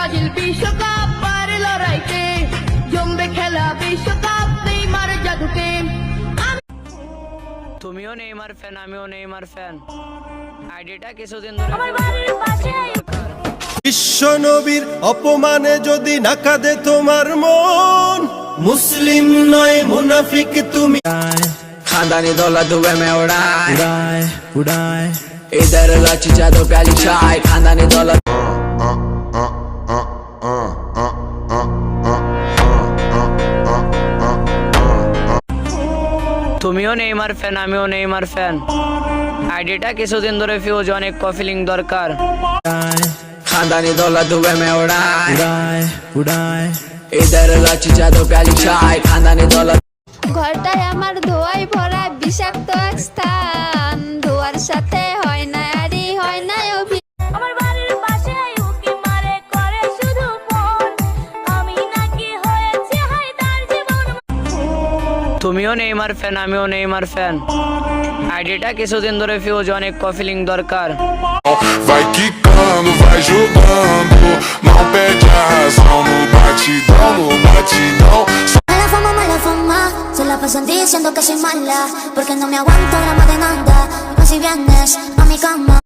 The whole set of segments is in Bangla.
ব্রাজিল বিশ্বকাপ পারে লড়াইতে জমবে খেলা বিশ্বকাপ নেইমার জাদুতে। তুমিও নেইমার ফ্যান, আমিও নেইমার ফ্যান। আইডিটা কিছুদিন ধরে বিশ্ব নবীর অপমানে যদি না কাঁদে তোমার মন, মুসলিম নয় মুনাফিক তুমি। खानदानी दौलत दुबई में उड़ाए उड़ाए इधर लची जादो प्याली चाय खानदानी दौलत। তুমিও নেইমার ফ্যান, আমিও নেইমার ফ্যান। আইডিটা কিছুদিন ধরে ফিউজ, অনেক কফি লিংক দরকার। खानदानी दौलत दुबई में उड़ाए उड़ाए इधर लची जादो प्याली चाय खानदानी दौलत। ঘরটায় আমার ধোয়ায় ভরা বিষাক্ত এক স্থান, ধোয়ার সাথে হয় না আরই হয় না আমার বাড়ির পাশে উকি মারে করে শুধু ফোন, আমি নাকি হয়েছে হায় তার জীবন। তুমিও নেইমার ফ্যান, আমিও নেইমার ফ্যান। আইডিটা কিছুদিন ধরে ফিউজ, অনেক কফি লিংক দরকার। Vai quicando, vai jogando, não perde a razão no batidão, no batidão. Mala fama, se la pasan diciendo que soy mala, porque no me aguanto drama de nada, más si vienes a mi cama.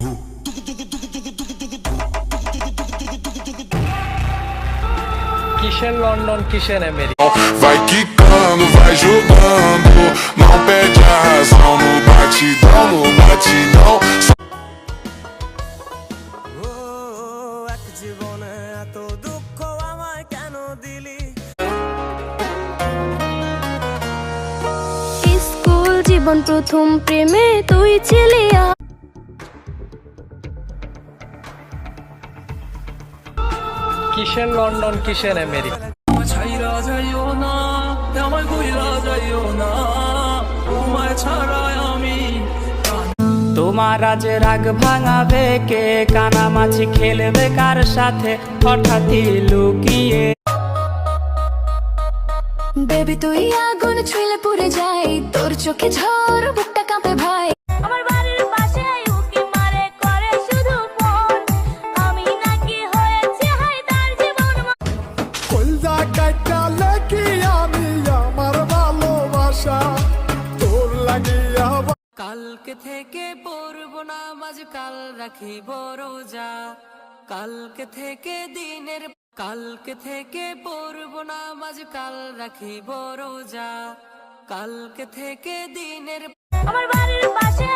কিসের লন্ডন, কিসের America. Vai quicando, vai jogando, não perde a razão no batidão, no batidão. School জীবন প্রথম প্রেমে তুই ছিলি কিসের লন্ডন, কিসের আমেরিকা। তোমার আজ রাগ ভাঙাবে কে, কানামাছি খেলবে কার সাথে হঠাৎই লুকিয়ে। বেবি তুই আগুন ছুঁলে পুড়ে যাই, তোর চোখে ঝড় বুকটা কাঁপে ভাই। আমার বাড়ির পাশে উকি মারে করে শুধু ফোন, আমি নাকি হয়েছে হায় তার জীবন। কলজা কাটালে কি আমি আমার ভালোবাসা তোর লাগিয়া। কালকে থেকে পড়বো নামাজ, কাল রাখিব রোজা। কালকে থেকে পড়বো নামাজ, কাল রাখিব রোজা। কালকে থেকে দিনের আমার বাড়ির পাশে